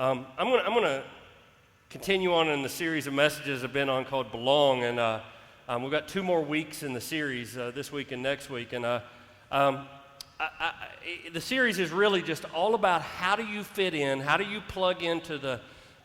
I'm gonna continue on in the series of messages I've been on called Belong, and we've got 2 more weeks in the series, this week and next week, and the series is really just all about how do you fit in, how do you plug into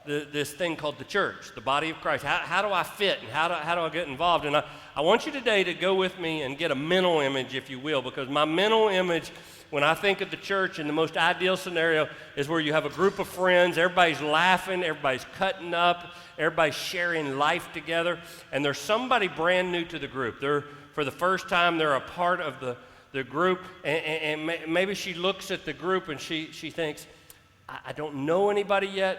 this thing called the church, the body of Christ. How do I fit, and how do I get involved? And I want you today to go with me and get a mental image, if you will, because my mental image when I think of the church in the most ideal scenario is where you have a group of friends, everybody's laughing, everybody's cutting up, everybody's sharing life together, and there's somebody brand new to the group. For the first time, they're a part of the group, and maybe she looks at the group and she thinks, I don't know anybody yet,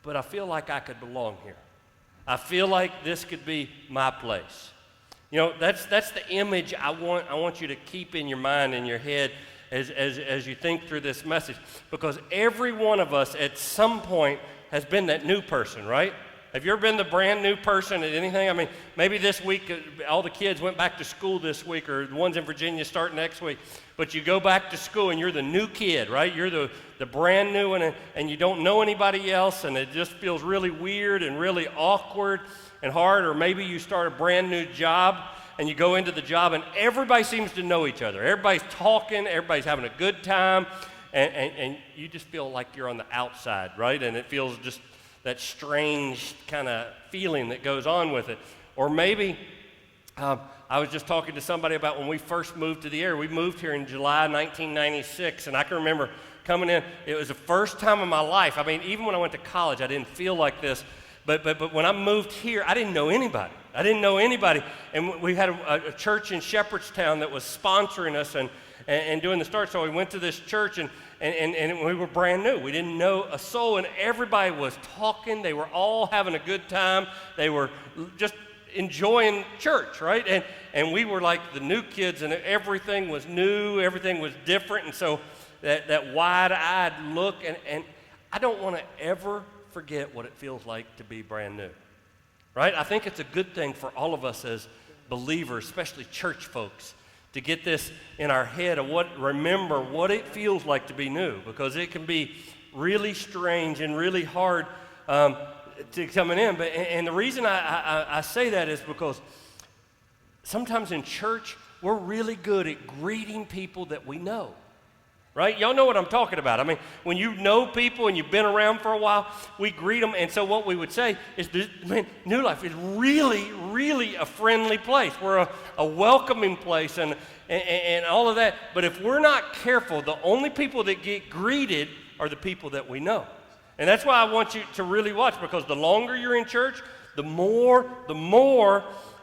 but I feel like I could belong here. I feel like this could be my place. You know, that's the image I want you to keep in your mind, in your head, as you think through this message. Because every one of us at some point has been that new person, right? Have you ever been the brand new person at anything? I mean, maybe this week, all the kids went back to school this week, or the ones in Virginia start next week. But you go back to school and you're the new kid, right? You're the brand new one, and you don't know anybody else, and it just feels really weird and really awkward and hard. Or maybe you start a brand new job and you go into the job and everybody seems to know each other. Everybody's talking, everybody's having a good time, and you just feel like you're on the outside, right? And it feels just that strange kind of feeling that goes on with it. Or maybe I was just talking to somebody about when we first moved to the area. We moved here in July 1996, and I can remember coming in. It was the first time in my life. I mean, even when I went to college, I didn't feel like this. But when I moved here, I didn't know anybody. And we had a church in Shepherdstown that was sponsoring us and doing the start. So we went to this church, and we were brand new. We didn't know a soul, and everybody was talking. They were all having a good time. They were just enjoying church, right? And we were like the new kids, and everything was new. Everything was different. And so that wide-eyed look, and I don't want to ever forget what it feels like to be brand new, right? I think it's a good thing for all of us as believers, especially church folks, to get this in our head of remember what it feels like to be new, because it can be really strange and really hard to coming in. And the reason I say that is because sometimes in church, we're really good at greeting people that we know. Right? Y'all know what I'm talking about. I mean, when you know people and you've been around for a while, we greet them. And so what we would say is, man, New Life is really, really a friendly place. We're a welcoming place and all of that. But if we're not careful, the only people that get greeted are the people that we know. And that's why I want you to really watch, because the longer you're in church, the more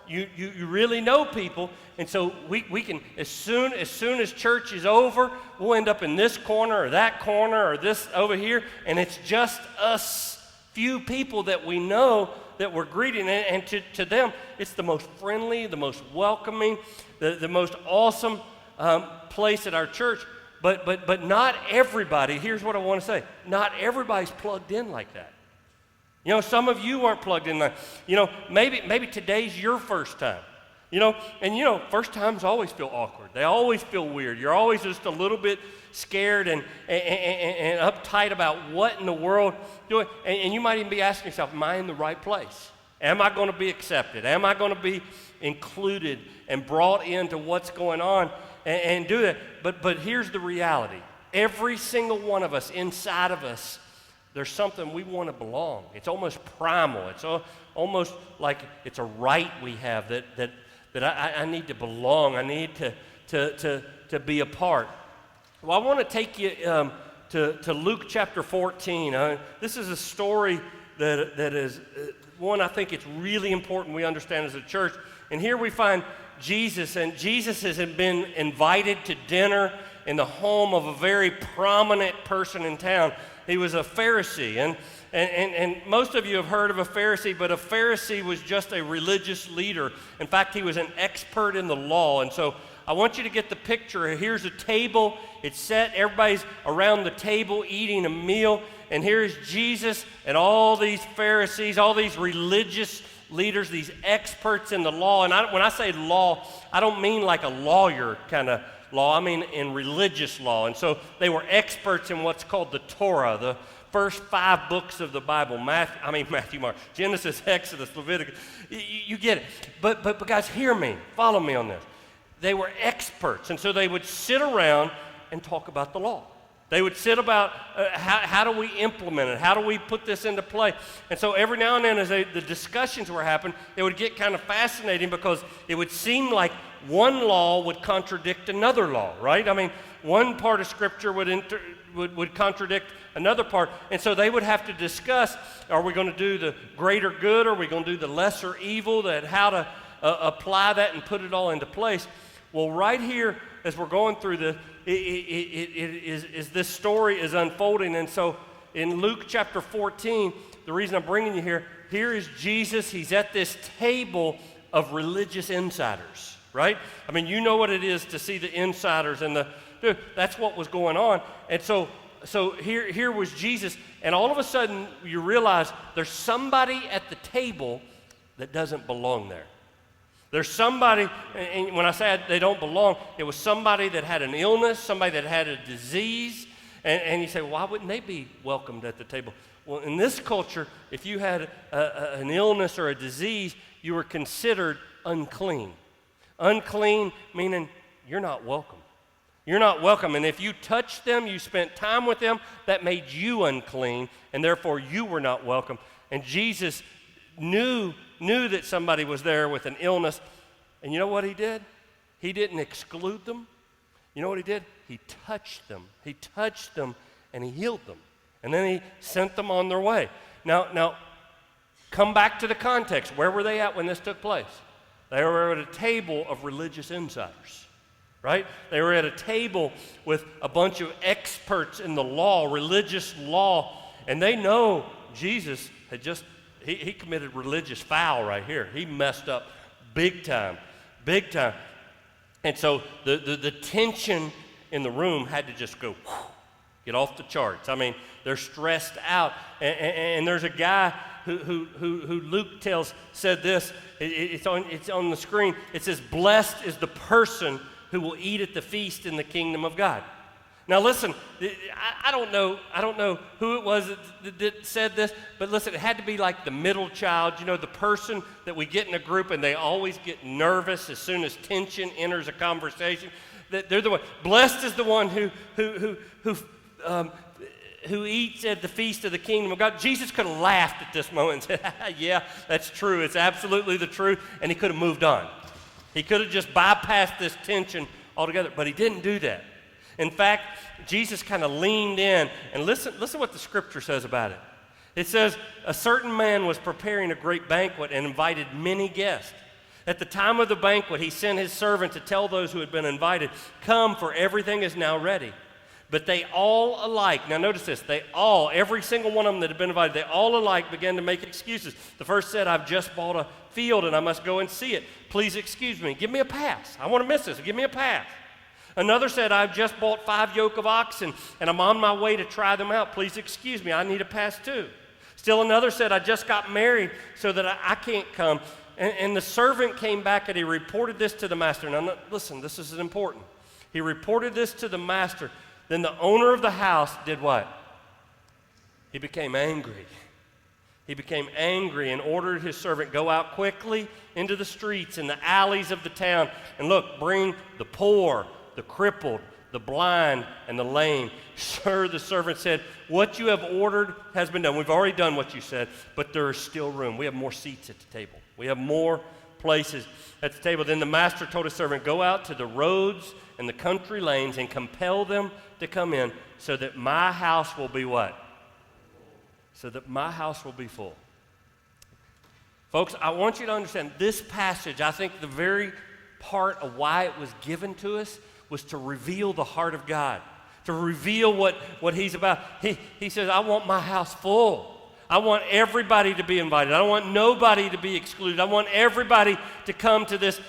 you really know people. And so we can, as soon as church is over, we'll end up in this corner or that corner or this over here, and it's just us few people that we know that we're greeting. And to them, it's the most friendly, the most welcoming, the most awesome place at our church. But not everybody, here's what I want to say, not everybody's plugged in like that. You know, some of you aren't plugged in. You know, maybe today's your first time. You know, and first times always feel awkward. They always feel weird. You're always just a little bit scared and uptight about what in the world doing. And you might even be asking yourself, am I in the right place? Am I going to be accepted? Am I going to be included and brought into what's going on and do that? But here's the reality. Every single one of us, inside of us, there's something we want to belong. It's almost primal. It's almost like it's a right we have that I need to belong. I need to be a part. Well, I want to take you to Luke chapter 14. This is a story that is one I think it's really important we understand as a church. And here we find Jesus, and Jesus has been invited to dinner in the home of a very prominent person in town. He was a Pharisee, and most of you have heard of a Pharisee, but a Pharisee was just a religious leader. In fact, he was an expert in the law. And so I want you to get the picture. Here's a table. It's set. Everybody's around the table eating a meal. And here's Jesus and all these Pharisees, all these religious leaders, these experts in the law. And when I say law, I don't mean like a lawyer kind of law. I mean in religious law. And so they were experts in what's called the Torah, the first 5 books of the Bible, Matthew, Mark, Genesis, Exodus, Leviticus. You get it. But guys, hear me. Follow me on this. They were experts, and so they would sit around and talk about the law. They would sit about how do we implement it? How do we put this into play? And so every now and then as the discussions were happening, it would get kind of fascinating because it would seem like one law would contradict another law, right? I mean, one part of Scripture would contradict another part. And so they would have to discuss, are we going to do the greater good? Are we going to do the lesser evil? How to apply that and put it all into place. Well, right here, as we're going through this, this story is unfolding. And so in Luke chapter 14, the reason I'm bringing you here is Jesus. He's at this table of religious insiders, right? I mean, you know what it is to see the insiders and that's what was going on. And so here was Jesus, and all of a sudden you realize there's somebody at the table that doesn't belong there. There's somebody, and when I say they don't belong, it was somebody that had an illness, somebody that had a disease, and you say, well, why wouldn't they be welcomed at the table? Well, in this culture, if you had an illness or a disease, you were considered unclean. Unclean meaning you're not welcome. You're not welcome, and if you touched them, you spent time with them, that made you unclean, and therefore you were not welcome. And Jesus knew that somebody was there with an illness, and you know what he did? He didn't exclude them. You know what he did? He touched them. He touched them, and he healed them. And then he sent them on their way. Now, come back to the context. Where were they at when this took place? They were at a table of religious insiders, right? They were at a table with a bunch of experts in the law, religious law, and they know Jesus had just He committed religious foul right here. He messed up big time, big time. And so the tension in the room had to just go, get off the charts. I mean, they're stressed out. And there's a guy who Luke said this. It's on the screen. It says, blessed is the person who will eat at the feast in the kingdom of God. Now listen, I don't know who it was that said this, but listen, it had to be like the middle child, you know, the person that we get in a group and they always get nervous as soon as tension enters a conversation. That they're the one. Blessed is the one who eats at the feast of the kingdom of God. Jesus could have laughed at this moment and said, yeah, that's true. It's absolutely the truth, and he could have moved on. He could have just bypassed this tension altogether, but he didn't do that. In fact, Jesus kind of leaned in, and listen what the scripture says about it. It says, a certain man was preparing a great banquet and invited many guests. At the time of the banquet, he sent his servant to tell those who had been invited, come, for everything is now ready. But they all alike, now notice this, every single one of them that had been invited, they all alike began to make excuses. The first said, I've just bought a field and I must go and see it. Please excuse me. Give me a pass. I want to miss this. Give me a pass. Another said, I've just bought 5 yoke of oxen, and I'm on my way to try them out. Please excuse me, I need a pass too. Still another said, I just got married so that I can't come. And the servant came back and he reported this to the master. Now listen, this is important. He reported this to the master. Then the owner of the house did what? He became angry. He became angry and ordered his servant, go out quickly into the streets and the alleys of the town, and look, bring the poor, the crippled, the blind, and the lame. Sir, the servant said, what you have ordered has been done. We've already done what you said, but there is still room. We have more seats at the table. We have more places at the table. Then the master told his servant, go out to the roads and the country lanes and compel them to come in so that my house will be what? So that my house will be full. Folks, I want you to understand this passage, I think the very part of why it was given to us was to reveal the heart of God, to reveal what he's about. He says, I want my house full. I want everybody to be invited. I don't want nobody to be excluded. I want everybody to come to this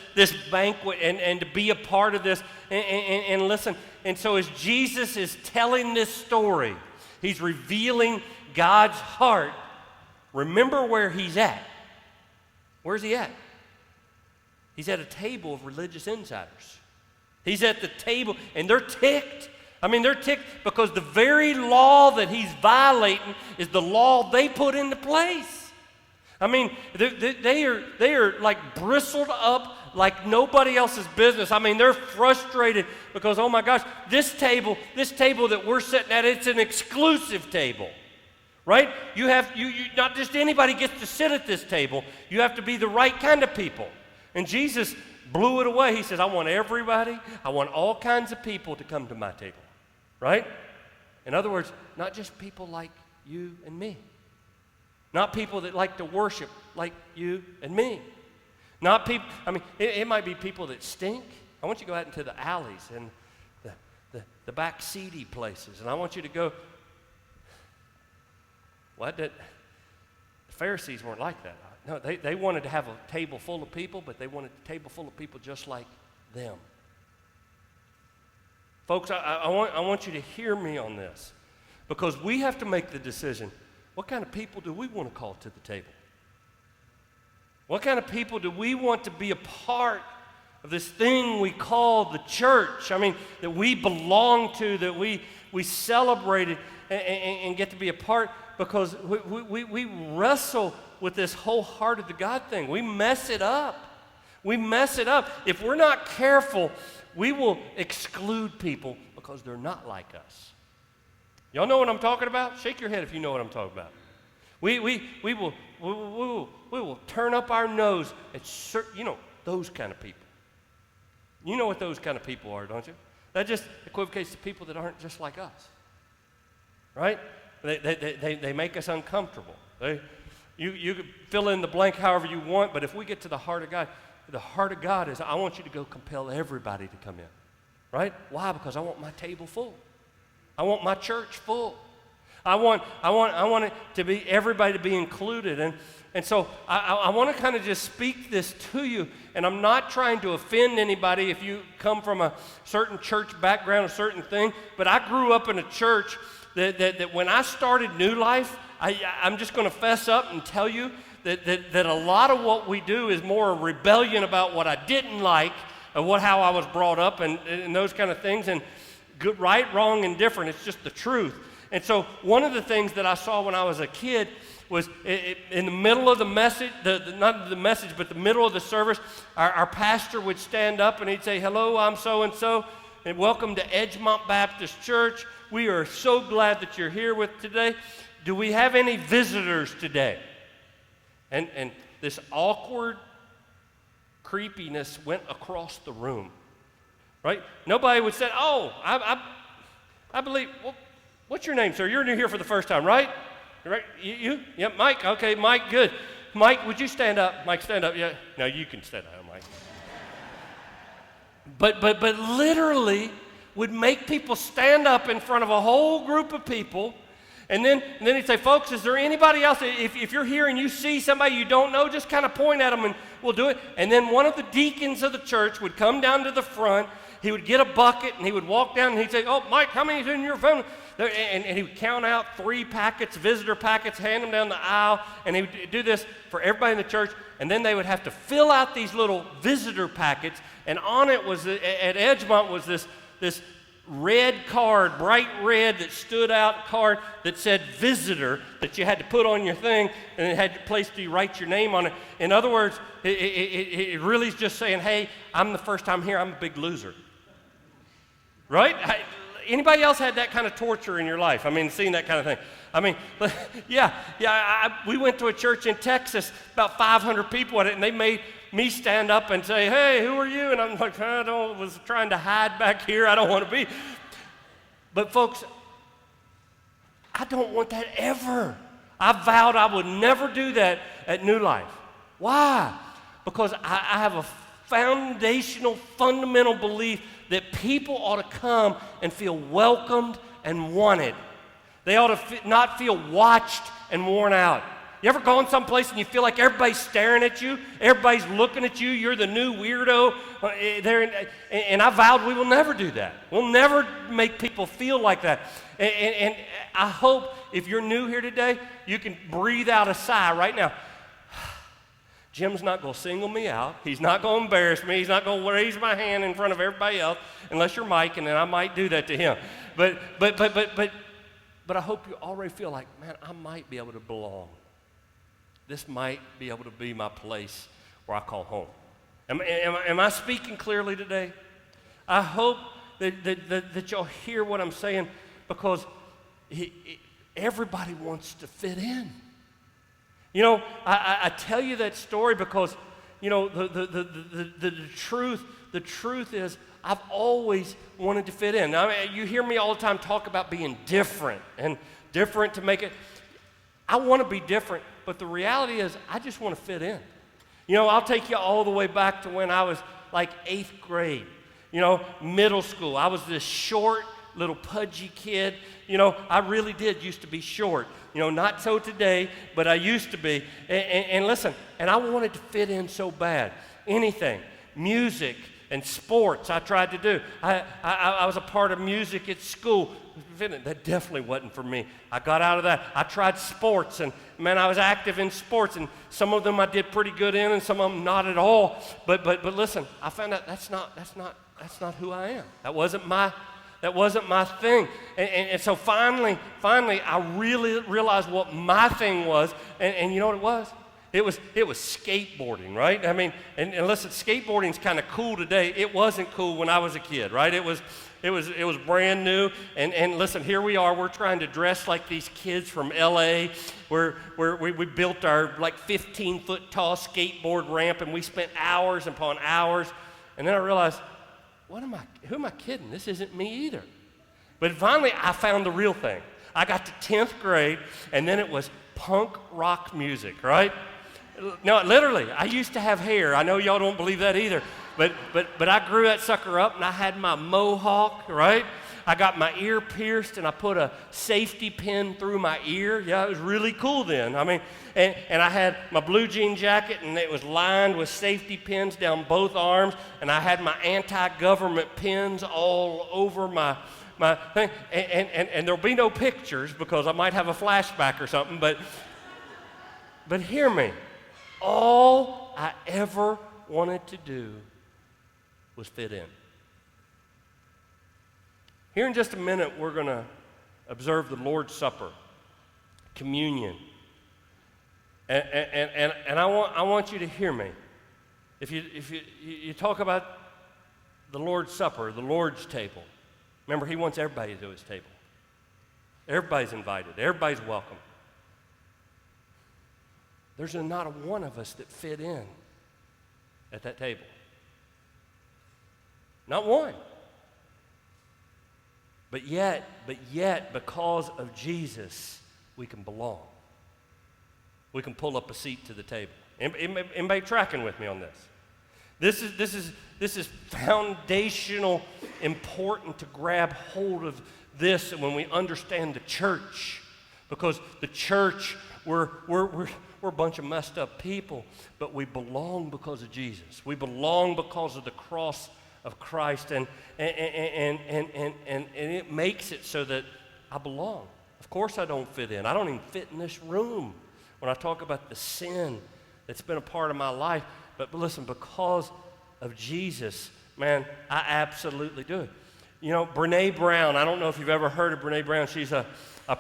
banquet and to be a part of this and listen. And so as Jesus is telling this story, he's revealing God's heart. Remember where he's at. Where's he at? He's at a table of religious insiders. He's at the table, and they're ticked. I mean, they're ticked because the very law that he's violating is the law they put into place. I mean, they are like bristled up like nobody else's business. I mean, they're frustrated because, oh my gosh, this table that we're sitting at, it's an exclusive table, right? You not just anybody gets to sit at this table. You have to be the right kind of people. And Jesus blew it away. He says, I want everybody, I want all kinds of people to come to my table, right? In other words, not just people like you and me. Not people that like to worship like you and me. Not people, I mean, it might be people that stink. I want you to go out into the alleys and the back seedy places, and I want you to go, the Pharisees weren't like that. No, they wanted to have a table full of people, but they wanted a table full of people just like them. Folks, I want you to hear me on this, because we have to make the decision, what kind of people do we want to call to the table? What kind of people do we want to be a part of this thing we call the church? I mean, that we belong to, that we celebrate it and get to be a part, because we wrestle with this wholehearted to God thing. We mess it up. We mess it up. If we're not careful, we will exclude people because they're not like us. Y'all know what I'm talking about? Shake your head if you know what I'm talking about. We will turn up our nose at those kind of people. You know what those kind of people are, don't you? That just equivocates to people that aren't just like us, right? They make us uncomfortable. You can fill in the blank however you want, but if we get to the heart of God is, I want you to go compel everybody to come in, right? Why? Because I want my table full. I want my church full. I want it to be everybody to be included. And so I want to kind of just speak this to you, and I'm not trying to offend anybody if you come from a certain church background, a certain thing, but I grew up in a church that when I started New Life, I'm just going to fess up and tell you that a lot of what we do is more a rebellion about what I didn't like, or how I was brought up, and those kind of things, and good, right, wrong, and different. It's just the truth. And so one of the things that I saw when I was a kid was in the middle of the message, not the message, but the middle of the service, our pastor would stand up and he'd say, hello, I'm so-and-so, and welcome to Edgemont Baptist Church. We are so glad that you're here with today. Do we have any visitors today? And this awkward creepiness went across the room, right? Nobody would say, oh, I believe, well, what's your name, sir? You're new here for the first time, right? Right? You? Yep, Mike. Okay, Mike, good. Mike, would you stand up? Mike, stand up. Yeah. No, you can stand up, Mike. But literally would make people stand up in front of a whole group of people, and then he'd say, folks, is there anybody else? If you're here and you see somebody you don't know, just kind of point at them and we'll do it. And then one of the deacons of the church would come down to the front. He would get a bucket and he would walk down and he'd say, oh, Mike, how many's in your phone? And he would count out 3 packets, visitor packets, hand them down the aisle, and he would do this for everybody in the church, and then they would have to fill out these little visitor packets, and on it was, at Edgemont was this red card, bright red, that stood out card that said visitor, that you had to put on your thing, and it had a place to write your name on it. In other words, it really is just saying, hey, I'm the first time here, I'm a big loser. Right? Anybody else had that kind of torture in your life? I mean, seeing that kind of thing. I mean, we went to a church in Texas, about 500 people at it, and they made me stand up and say, hey, who are you? And I'm like, was trying to hide back here. I don't want to be. But folks, I don't want that ever. I vowed I would never do that at New Life. Why? Because I have a foundational, fundamental belief that people ought to come and feel welcomed and wanted. They ought to not feel watched and worn out. You ever gone someplace and you feel like everybody's staring at you, everybody's looking at you, you're the new weirdo? And I vowed we will never do that. We'll never make people feel like that. And I hope if you're new here today, you can breathe out a sigh right now. Jim's not going to single me out. He's not going to embarrass me. He's not going to raise my hand in front of everybody else, unless you're Mike, and then I might do that to him. I hope you already feel like, man, I might be able to belong. This might be able to be my place where I call home. Am I speaking clearly today? I hope that y'all hear what I'm saying, because everybody wants to fit in. You know, I tell you that story because, you know, the truth is I've always wanted to fit in. Now, you hear me all the time talk about being different and different to make it. I want to be different, but the reality is I just want to fit in. You know, I'll take you all the way back to when I was like 8th grade, you know, middle school. I was this short, little pudgy kid. You know, I really did used to be short. You know, not so today, but I used to be. And listen, and I wanted to fit in so bad. Anything, music and sports I tried to do. I was a part of music at school. That definitely wasn't for me. I got out of that. I tried sports, and man, I was active in sports, and some of them I did pretty good in, and some of them not at all. But listen, I found out that's not who I am. That wasn't my thing. And so finally, I really realized what my thing was, and you know what it was? It was skateboarding, right? I mean, and listen, skateboarding's kind of cool today. It wasn't cool when I was a kid, right? It was brand new. And listen, here we are. We're trying to dress like these kids from L.A. We built our like 15-foot tall skateboard ramp, and we spent hours upon hours. And then I realized, who am I kidding? This isn't me either. But finally, I found the real thing. I got to 10th grade, and then it was punk rock music, right? No, literally, I used to have hair. I know y'all don't believe that either. But I grew that sucker up, and I had my mohawk, right? I got my ear pierced, and I put a safety pin through my ear. Yeah, it was really cool then. I mean, and I had my blue jean jacket, and it was lined with safety pins down both arms, and I had my anti-government pins all over my thing. And there'll be no pictures because I might have a flashback or something, but hear me. All I ever wanted to do was fit in. Here in just a minute, we're going to observe the Lord's Supper, communion. And I want you to hear me. If you talk about the Lord's Supper, the Lord's table, remember, He wants everybody to His table. Everybody's invited. Everybody's welcome. There's not a one of us that fit in at that table. Not one. But yet, because of Jesus, we can belong. We can pull up a seat to the table. Anybody tracking with me on this? This is foundational, important to grab hold of this when we understand the church, because the church, we're a bunch of messed up people, but we belong because of Jesus. We belong because of the cross of Christ, and it makes it so that I belong. Of course I don't fit in. I don't even fit in this room when I talk about the sin that's been a part of my life. But listen, because of Jesus, man, I absolutely do it. You know, Brene Brown, I don't know if you've ever heard of Brene Brown. She's a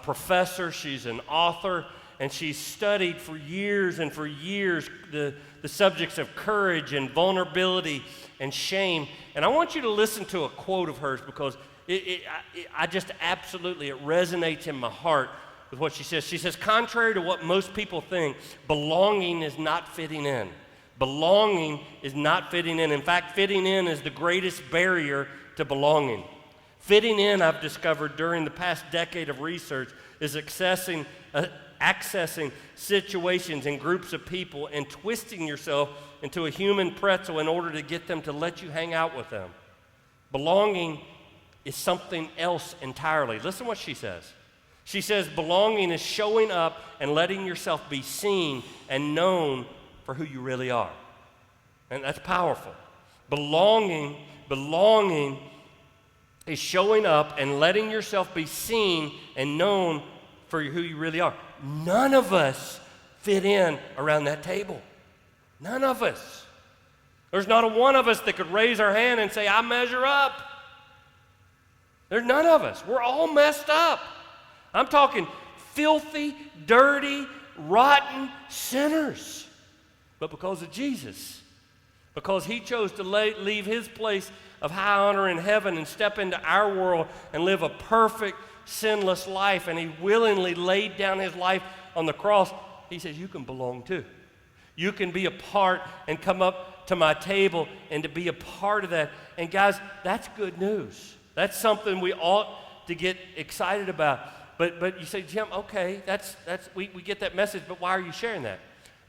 professor, she's an author, and she's studied for years and for years the subjects of courage and vulnerability and shame. And I want you to listen to a quote of hers, because I just absolutely, it resonates in my heart with what she says. She says, contrary to what most people think, belonging is not fitting in. Belonging is not fitting in. In fact, fitting in is the greatest barrier to belonging. Fitting in, I've discovered during the past decade of research, is accessing situations and groups of people and twisting yourself into a human pretzel in order to get them to let you hang out with them. Belonging is something else entirely. Listen to what she says. She says, belonging is showing up and letting yourself be seen and known for who you really are. And that's powerful. Belonging is showing up and letting yourself be seen and known for who you really are. None of us fit in around that table. None of us. There's not a one of us that could raise our hand and say, I measure up. There's none of us. We're all messed up. I'm talking filthy, dirty, rotten sinners. But because of Jesus, because he chose to leave his place of high honor in heaven and step into our world and live a perfect, sinless life, and he willingly laid down his life on the cross, he says, you can belong too. You can be a part and come up to my table and to be a part of that. And guys, that's good news. That's something we ought to get excited about. But you say, Jim, okay, we get that message, but why are you sharing that?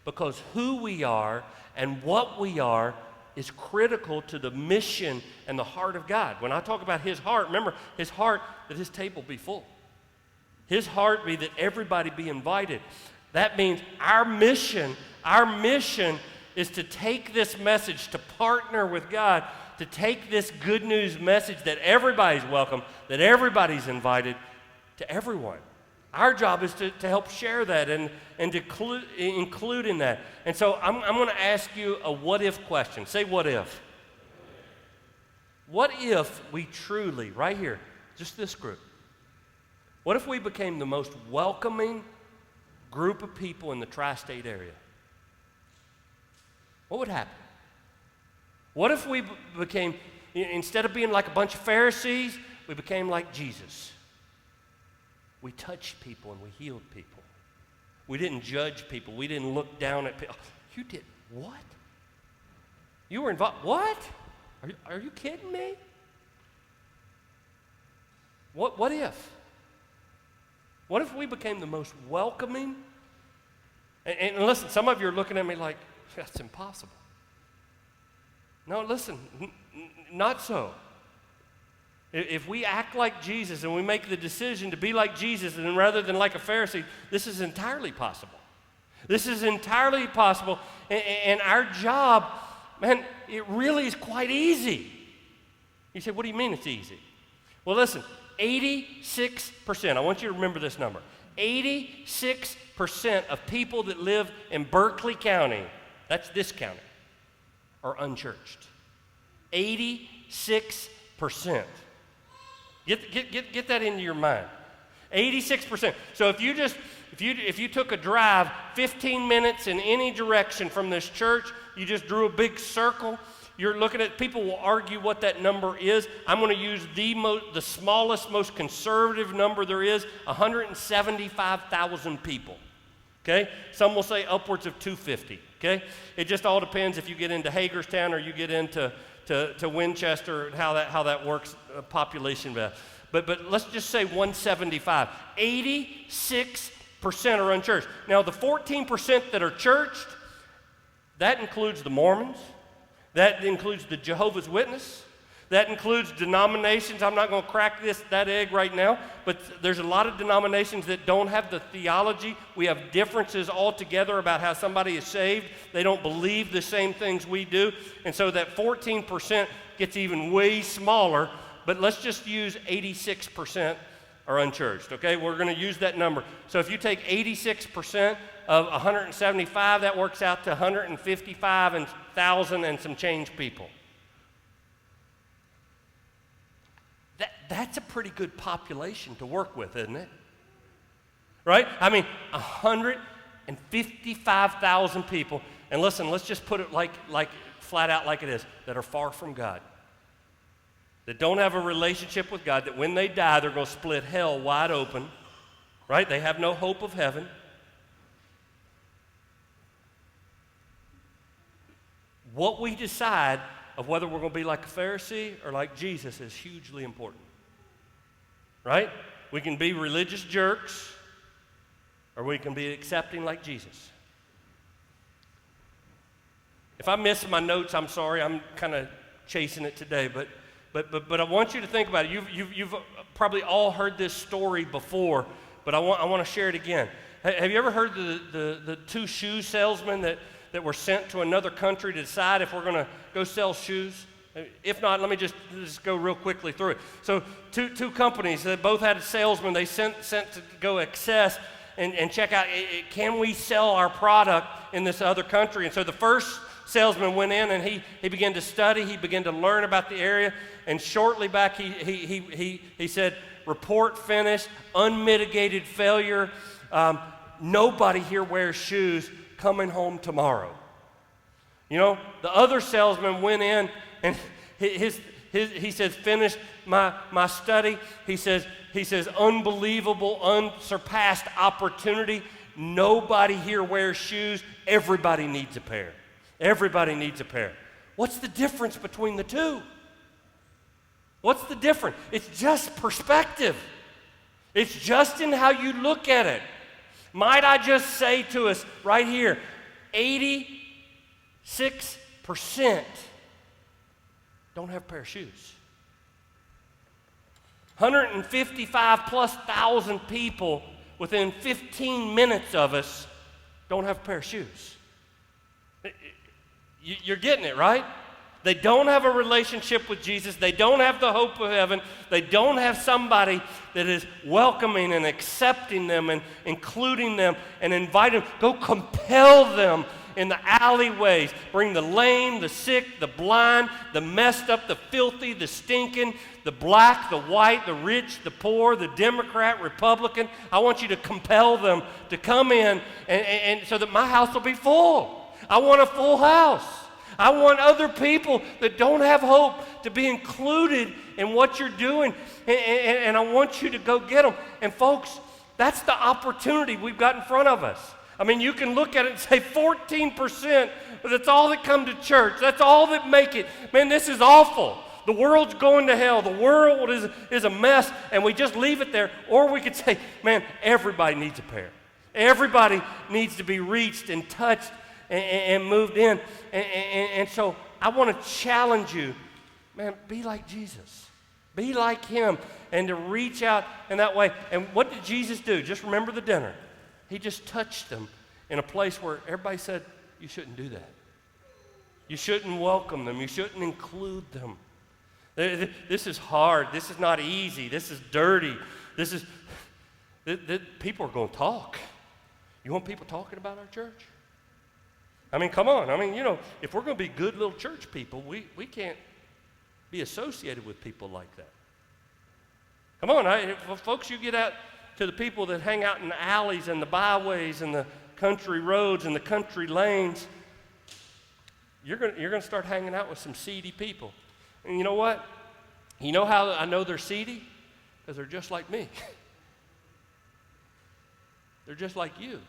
Because who we are and what we are is critical to the mission and the heart of God. When I talk about his heart, remember, his heart, that his table be full. His heart be that everybody be invited. That means our mission is to take this message, to partner with God, to take this good news message that everybody's welcome, that everybody's invited, to everyone. Our job is to help share that and to include in that. And so I'm going to ask you a what if question. Say what if. What if we truly, right here, just this group, what if we became the most welcoming group of people in the tri-state area? What would happen? What if we became, instead of being like a bunch of Pharisees, we became like Jesus? We touched people and we healed people. We didn't judge people. We didn't look down at people. Oh, you did what? You were involved? What? Are you kidding me? What if? What if we became the most welcoming? And listen, some of you are looking at me like, that's impossible. No, listen, not so. If we act like Jesus and we make the decision to be like Jesus and rather than like a Pharisee, this is entirely possible. This is entirely possible. And our job, man, it really is quite easy. You say, what do you mean it's easy? Well, listen, 86%, I want you to remember this number. 86% of people that live in Berkeley County, that's this county, are unchurched. 86%. Get that into your mind. 86%. So if you took a drive 15 minutes in any direction from this church, you just drew a big circle, you're looking at, people will argue what that number is. I'm going to use the smallest, most conservative number there is, 175,000 people. Okay? Some will say upwards of 250. Okay? It just all depends if you get into Hagerstown or you get into to Winchester, how that works, population. But let's just say 175. 86% are unchurched. Now, the 14% that are churched, that includes the Mormons, that includes the Jehovah's Witness, that includes denominations. I'm not going to crack that egg right now, but there's a lot of denominations that don't have the theology. We have differences altogether about how somebody is saved. They don't believe the same things we do. And so that 14% gets even way smaller, but let's just use 86% are unchurched, okay? We're going to use that number. So if you take 86% of 175, that works out to 155,000 and some change people. That's a pretty good population to work with, isn't it? Right? I mean, 155,000 people. And listen, let's just put it like flat out like it is, that are far from God. That don't have a relationship with God, that when they die, they're going to split hell wide open. Right? They have no hope of heaven. What we decide of whether we're going to be like a Pharisee or like Jesus is hugely important. Right? We can be religious jerks, or we can be accepting like Jesus. If I miss my notes, I'm sorry. I'm kind of chasing it today, but I want you to think about it. You've probably all heard this story before, but I want to share it again. Have you ever heard the two shoe salesmen that were sent to another country to decide if we're going to go sell shoes? If not, let me just go real quickly through it. So two companies that both had a salesman they sent to go assess and check out, can we sell our product in this other country? And so the first salesman went in and he began to study. He began to learn about the area. And shortly back, he said, report finished, unmitigated failure. Nobody here wears shoes, coming home tomorrow. You know, the other salesman went in and he says, finished my study. He says, unbelievable, unsurpassed opportunity. Nobody here wears shoes. Everybody needs a pair. Everybody needs a pair. What's the difference between the two? What's the difference? It's just perspective. It's just in how you look at it. Might I just say to us right here, 86% don't have a pair of shoes. 155 plus thousand people within 15 minutes of us don't have a pair of shoes. You're getting it, right? They don't have a relationship with Jesus. They don't have the hope of heaven. They don't have somebody that is welcoming and accepting them and including them and inviting them. Go compel them in the alleyways. Bring the lame, the sick, the blind, the messed up, the filthy, the stinking, the black, the white, the rich, the poor, the Democrat, Republican. I want you to compel them to come in and so that my house will be full. I want a full house. I want other people that don't have hope to be included in what you're doing, and I want you to go get them. And folks, that's the opportunity we've got in front of us. I mean, you can look at it and say 14%, but that's all that come to church. That's all that make it. Man, this is awful. The world's going to hell. The world is a mess, and we just leave it there. Or we could say, man, everybody needs a pair. Everybody needs to be reached and touched and moved in. And so I want to challenge you, man, be like Jesus. Be like him and to reach out in that way. And what did Jesus do? Just remember the dinner. He just touched them in a place where everybody said, you shouldn't do that. You shouldn't welcome them. You shouldn't include them. This is hard. This is not easy. This is dirty. People are going to talk. You want people talking about our church? I mean, come on. I mean, you know, if we're going to be good little church people, we can't be associated with people like that. Come on, folks, you get out to the people that hang out in the alleys and the byways and the country roads and the country lanes, you're going to start hanging out with some seedy people. And you know what? You know how I know they're seedy? Because they're just like me. They're just like you.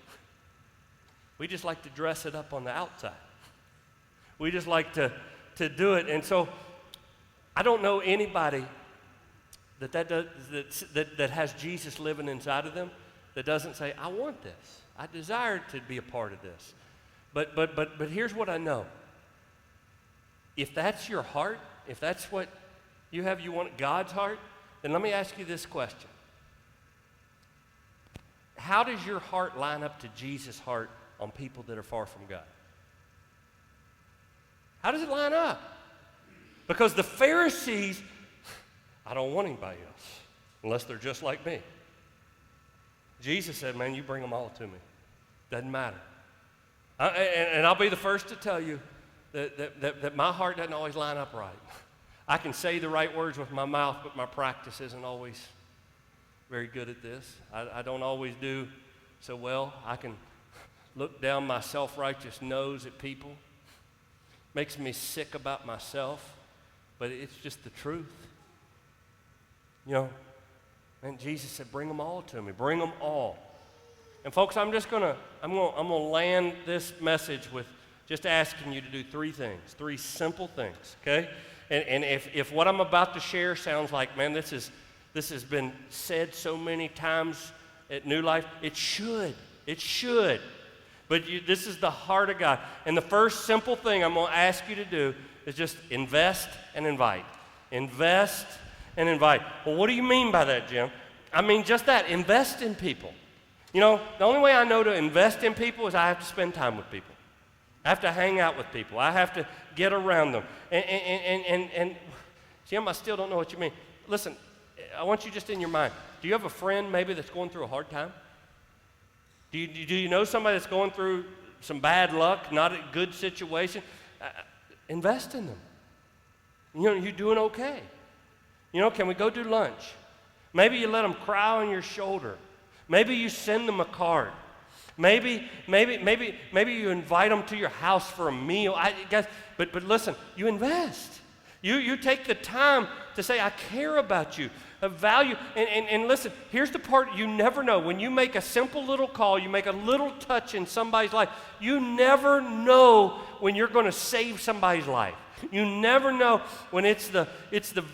We just like to dress it up on the outside. We just like to do it. And so I don't know anybody that has Jesus living inside of them that doesn't say, I want this. I desire to be a part of this. But here's what I know. If that's your heart, if that's what you have, you want God's heart, then let me ask you this question. How does your heart line up to Jesus' heart on people that are far from God? How does it line up? Because the Pharisees, I don't want anybody else unless they're just like me. Jesus said, man, you bring them all to me. Doesn't matter. And I'll be the first to tell you that my heart doesn't always line up right. I can say the right words with my mouth, but my practice isn't always very good at this. I don't always do so well. I can look down my self-righteous nose at people. Makes me sick about myself, but it's just the truth. You know, and Jesus said, bring them all to me. Bring them all. And folks, I'm gonna land this message with just asking you to do three things, three simple things, okay? And if what I'm about to share sounds like, man, this has been said so many times at New Life, it should. But this is the heart of God. And the first simple thing I'm going to ask you to do is just invest and invite. Invest and invite. Well, what do you mean by that, Jim? I mean just that, invest in people. You know, the only way I know to invest in people is I have to spend time with people. I have to hang out with people. I have to get around them. And Jim, I still don't know what you mean. Listen, I want you just in your mind. Do you have a friend maybe that's going through a hard time? Do you know somebody that's going through some bad luck, not a good situation? invest in them. You're doing okay. Can we go do lunch? Maybe you let them cry on your shoulder. Maybe you send them a card. Maybe you invite them to your house for a meal. Guys, but listen, you invest. You take the time to say, I care about you, a value. And listen, here's the part you never know. When you make a simple little call, you make a little touch in somebody's life, you never know when you're going to save somebody's life. You never know when it's the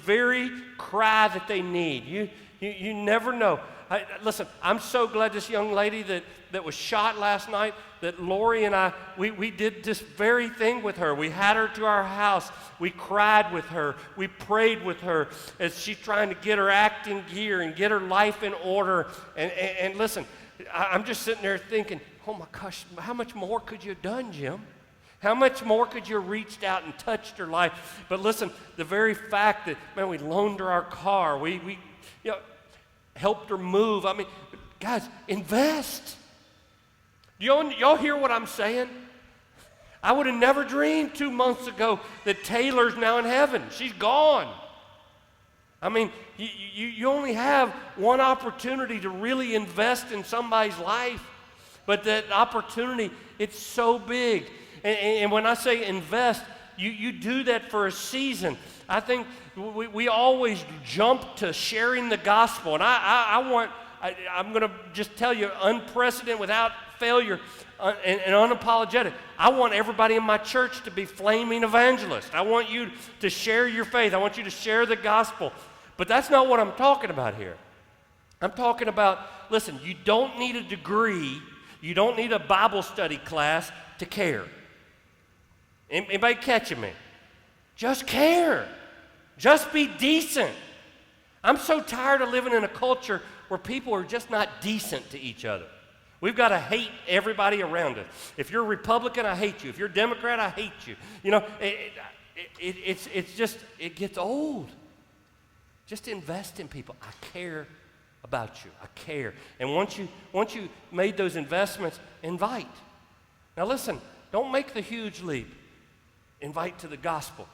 very cry that they need. You never know. Listen, I'm so glad this young lady that was shot last night, that Lori and I, we did this very thing with her. We had her to our house. We cried with her. We prayed with her as she's trying to get her act in gear and get her life in order. And listen, I'm just sitting there thinking, oh my gosh, how much more could you have done, Jim? How much more could you have reached out and touched her life? But listen, the very fact that, man, we loaned her our car, we helped her move. I mean, guys, invest. Y'all hear what I'm saying? I would have never dreamed 2 months ago that Taylor's now in heaven. She's gone. I mean, you only have one opportunity to really invest in somebody's life, but that opportunity, it's so big. And when I say invest, you do that for a season. I think we always jump to sharing the gospel. And I'm going to just tell you, unprecedented, without failure, and unapologetic. I want everybody in my church to be flaming evangelists. I want you to share your faith. I want you to share the gospel. But that's not what I'm talking about here. I'm talking about, listen, you don't need a degree. You don't need a Bible study class to care. Anybody catching me? Just care. Just be decent. I'm so tired of living in a culture where people are just not decent to each other. We've got to hate everybody around us. If you're a Republican, I hate you. If you're a Democrat, I hate you. It gets old. Just invest in people. I care about you. I care. And once you made those investments, invite. Now listen, don't make the huge leap. Invite to the gospel.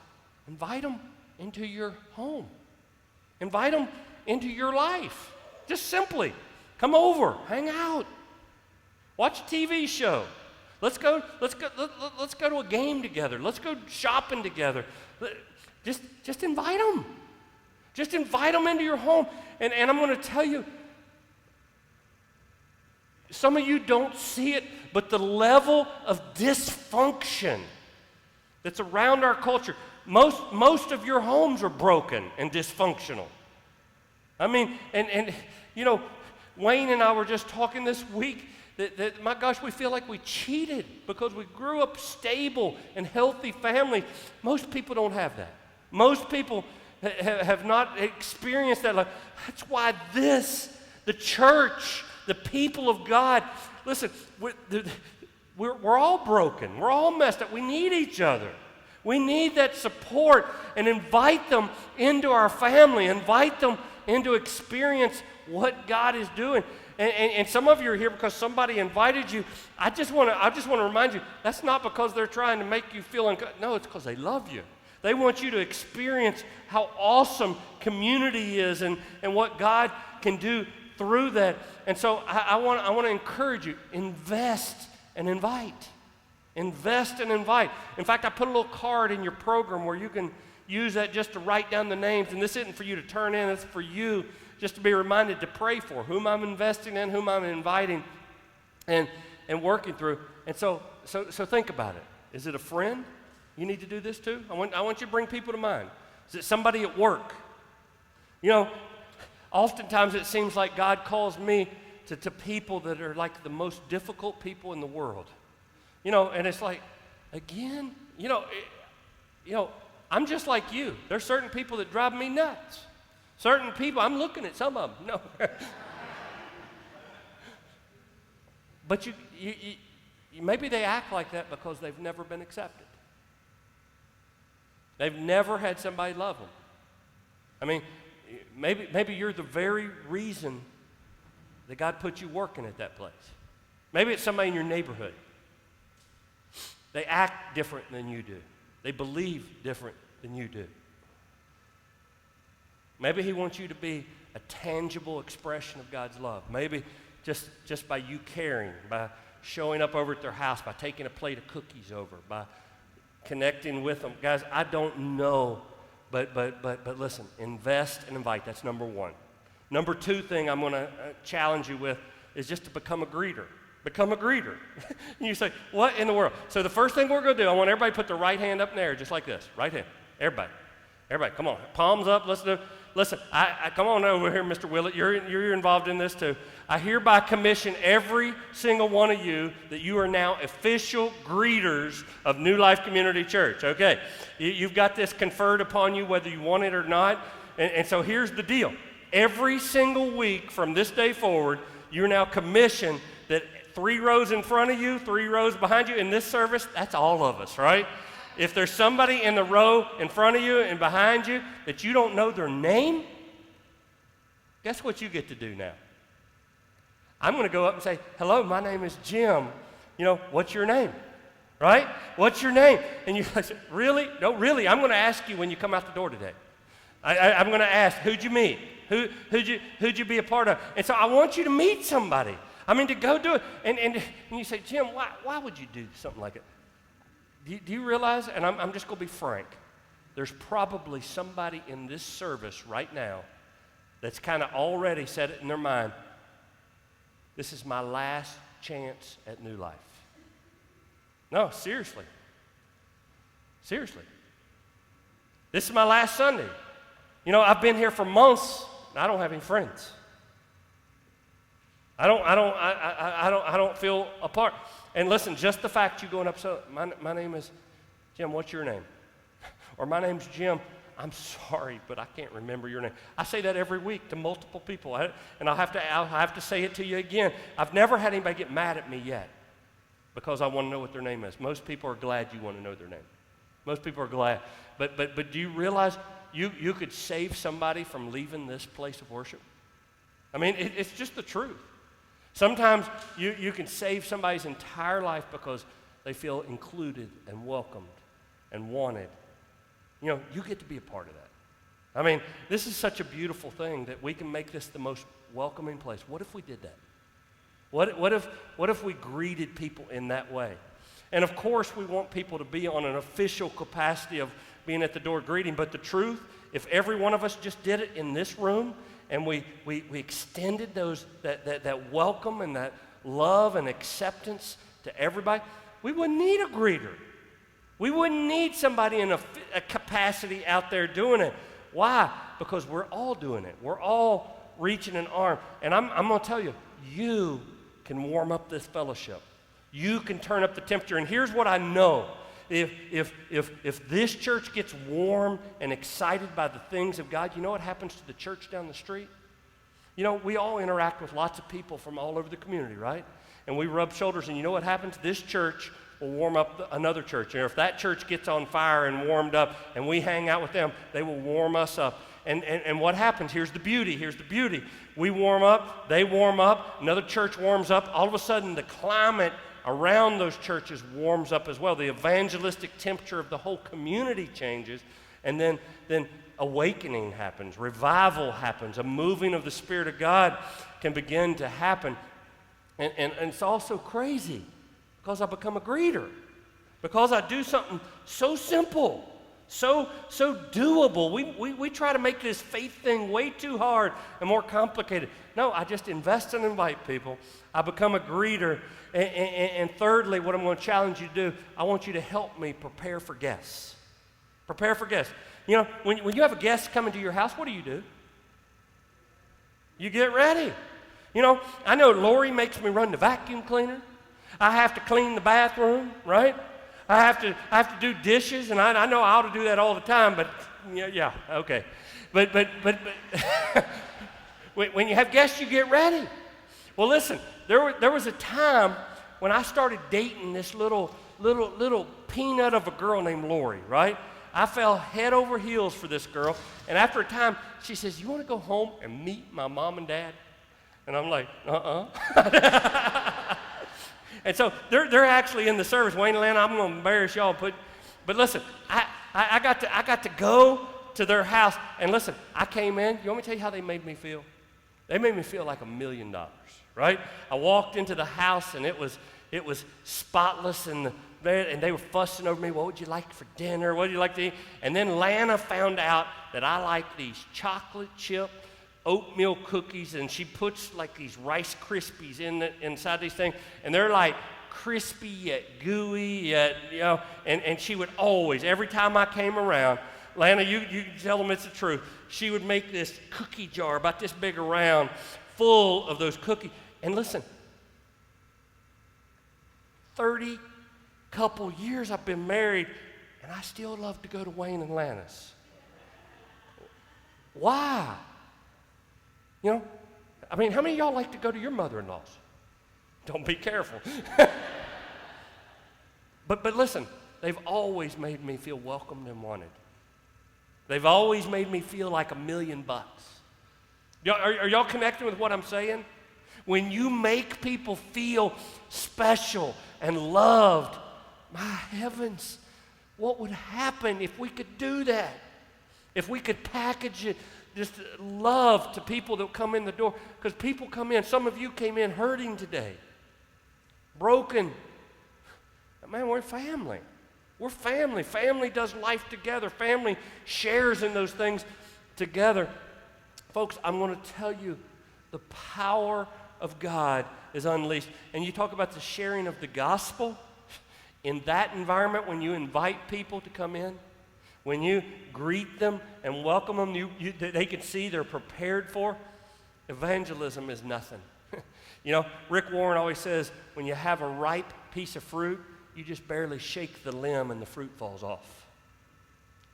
Invite them into your home. Invite them into your life. Just simply come over, hang out, watch a TV show. Let's go to a game together. Let's go shopping together. Just invite them. Just invite them into your home. And I'm going to tell you, some of you don't see it, but the level of dysfunction that's around our culture, most of your homes are broken and dysfunctional. I mean, and Wayne and I were just talking this week that my gosh, we feel like we cheated because we grew up stable and healthy families. Most people don't have that. Most people have not experienced that life. That's why the church, the people of God, listen, we're all broken. We're all messed up. We need each other. We need that support, and invite them into our family. Invite them into experience what God is doing. And some of you are here because somebody invited you. I just want to remind you, that's not because they're trying to make you feel uncomfortable. No, it's because they love you. They want you to experience how awesome community is and what God can do through that. And so I want to encourage you, invest and invite. Invest and invite. In fact, I put a little card in your program where you can use that just to write down the names. And this isn't for you to turn in, it's for you just to be reminded to pray for whom I'm investing in, whom I'm inviting and working through. And so think about it. Is it a friend you need to do this to? I want you to bring people to mind. Is it somebody at work? Oftentimes it seems like God calls me to people that are like the most difficult people in the world. And it's like, again, I'm just like you. There's certain people that drive me nuts. Certain people, I'm looking at some of them. No. But you maybe they act like that because they've never been accepted. They've never had somebody love them. I mean, maybe you're the very reason that God put you working at that place. Maybe it's somebody in your neighborhood. They act different than you do. They believe different than you do. Maybe he wants you to be a tangible expression of God's love. Maybe just by you caring, by showing up over at their house, by taking a plate of cookies over, by connecting with them. Guys, I don't know, but listen, invest and invite. That's number one. Number two thing I'm going to challenge you with is just to become a greeter. Become a greeter. And you say, what in the world? So the first thing we're going to do, I want everybody to put their right hand up in the air, just like this. Right hand. Everybody, come on. Palms up. Let's do. Listen, I come on over here, Mr. Willett. You're involved in this too. I hereby commission every single one of you that you are now official greeters of New Life Community Church. Okay, you've got this conferred upon you whether you want it or not. And so here's the deal. Every single week from this day forward, you're now commissioned that 3 rows in front of you, 3 rows behind you. In this service, that's all of us, right? If there's somebody in the row in front of you and behind you that you don't know their name, guess what you get to do now? I'm going to go up and say, hello, my name is Jim. You know, what's your name? Right? What's your name? And you say, really? No, really, I'm going to ask you when you come out the door today. I'm going to ask, who'd you meet? Who'd you be a part of? And so I want you to meet somebody. I mean, to go do it. And you say, Jim, why would you do something like it? Do you realize, and I'm just going to be frank, there's probably somebody in this service right now that's kind of already said it in their mind, this is my last chance at New Life. No, seriously. Seriously. This is my last Sunday. You know, I've been here for months, and I don't have any friends. I don't feel a part. And listen, just the fact you going up, so my name is Jim, what's your name? Or my name's Jim, I'm sorry, but I can't remember your name. I say that every week to multiple people, and I'll have to say it to you again. I've never had anybody get mad at me yet because I want to know what their name is. Most people are glad you want to know their name. Most people are glad. But do you realize you could save somebody from leaving this place of worship? I mean, it's just the truth. Sometimes you can save somebody's entire life because they feel included and welcomed and wanted. You know, you get to be a part of that. I mean, this is such a beautiful thing that we can make this the most welcoming place. What if we did that? What if we greeted people in that way? And of course, we want people to be on an official capacity of being at the door greeting, but the truth, if every one of us just did it in this room, and we extended that welcome and that love and acceptance to everybody, we wouldn't need a greeter. We wouldn't need somebody in a capacity out there doing it. Why? Because we're all doing it. We're all reaching an arm. And I'm going to tell you, you can warm up this fellowship. You can turn up the temperature. And here's what I know. If this church gets warm and excited by the things of God, you know what happens to the church down the street? You know, we all interact with lots of people from all over the community, right? And we rub shoulders, and you know what happens? This church will warm up another church. And if that church gets on fire and warmed up, and we hang out with them, they will warm us up. And what happens? Here's the beauty. We warm up, they warm up, another church warms up. All of a sudden, the climate around those churches warms up as well. The evangelistic temperature of the whole community changes, and then awakening happens, revival happens, a moving of the Spirit of God can begin to happen. And it's also crazy because I become a greeter, because I do something so simple, so doable. We try to make this faith thing way too hard and more complicated. No, I just invest and invite people. I become a greeter. And thirdly, what I'm going to challenge you to do, I want you to help me prepare for guests. Prepare for guests. You know, when you have a guest coming to your house, what do? You get ready. You know, I know Lori makes me run the vacuum cleaner. I have to clean the bathroom, right? I have to do dishes, and I know I ought to do that all the time, but yeah, okay. But when you have guests, you get ready. Well, listen, there was a time when I started dating this little peanut of a girl named Lori, right? I fell head over heels for this girl, and after a time, she says, you want to go home and meet my mom and dad? And I'm like, And so they're actually in the service. Wayne and Lana, I'm going to embarrass y'all. But listen, I got to go to their house, and listen, I came in. You want me to tell you how they made me feel? They made me feel like $1 million, right? I walked into the house, and it was spotless, and they were fussing over me. What would you like for dinner? What would you like to eat? And then Lana found out that I like these chocolate chip oatmeal cookies, and she puts like these Rice Krispies inside these things, and they're like crispy yet gooey yet, and she would always, every time I came around, Lana, you tell them it's the truth, she would make this cookie jar about this big around full of those cookies. And listen, 30 couple years I've been married, and I still love to go to Wayne and Lana's. Why? How many of y'all like to go to your mother-in-law's? Don't be careful. But listen, they've always made me feel welcomed and wanted. They've always made me feel like $1 million. Are y'all connecting with what I'm saying? When you make people feel special and loved, my heavens, what would happen if we could do that? If we could package it, just love to people that come in the door. Because people come in, some of you came in hurting today, broken. Man, we're family. We're family. Family does life together. Family shares in those things together. Folks, I'm going to tell you, the power of God is unleashed. And you talk about the sharing of the gospel. In that environment, when you invite people to come in, when you greet them and welcome them, they can see they're prepared for, evangelism is nothing. Rick Warren always says, when you have a ripe piece of fruit, you just barely shake the limb and the fruit falls off.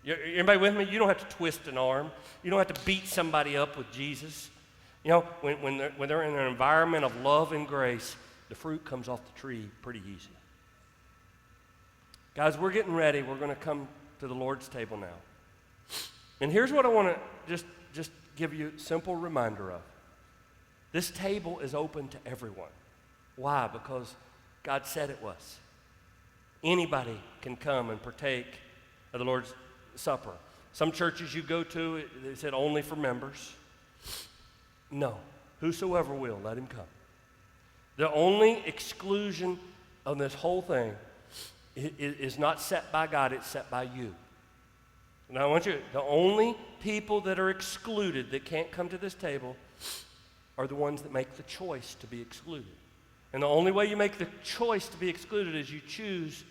Everybody with me? You don't have to twist an arm. You don't have to beat somebody up with Jesus. When they're in an environment of love and grace, the fruit comes off the tree pretty easy. Guys, we're getting ready. We're going to come to the Lord's table now. And here's what I want to just give you a simple reminder of. This table is open to everyone. Why? Because God said it was. Anybody can come and partake of the Lord's Supper. Some churches you go to, they said only for members. No. Whosoever will, let him come. The only exclusion of this whole thing is not set by God, it's set by you. Now the only people that are excluded that can't come to this table are the ones that make the choice to be excluded. And the only way you make the choice to be excluded is you choose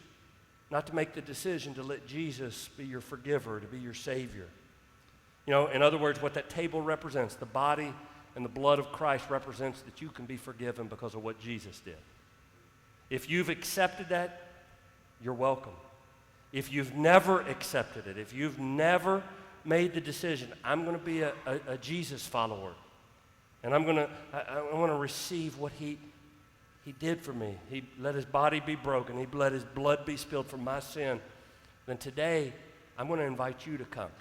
not to make the decision to let Jesus be your forgiver, to be your Savior. In other words, what that table represents, the body and the blood of Christ represents that you can be forgiven because of what Jesus did. If you've accepted that, you're welcome. If you've never accepted it, if you've never made the decision, I'm going to be a Jesus follower, and I want to receive what He did for me. He let His body be broken. He let His blood be spilled for my sin. Then today, I'm going to invite you to come.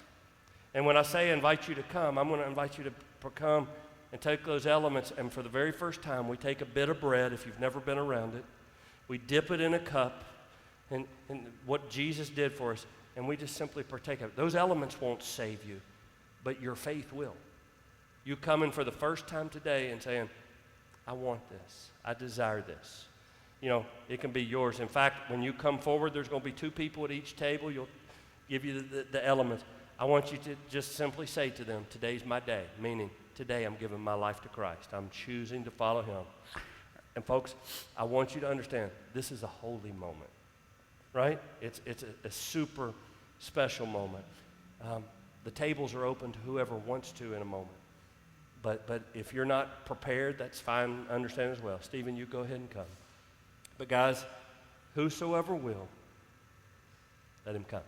And when I say invite you to come, I'm going to invite you to come and take those elements, and for the very first time, we take a bit of bread, if you've never been around it. We dip it in a cup, and what Jesus did for us, and we just simply partake of it. Those elements won't save you, but your faith will. You coming for the first time today and saying, I want this. I desire this. It can be yours. In fact, when you come forward, there's going to be 2 people at each table. You'll give you the elements. I want you to just simply say to them, today's my day, meaning today I'm giving my life to Christ. I'm choosing to follow Him. And folks, I want you to understand, this is a holy moment, right? It's a super special moment. The tables are open to whoever wants to in a moment. But if you're not prepared, that's fine, understand as well. Stephen, you go ahead and come. But guys, whosoever will, let him come.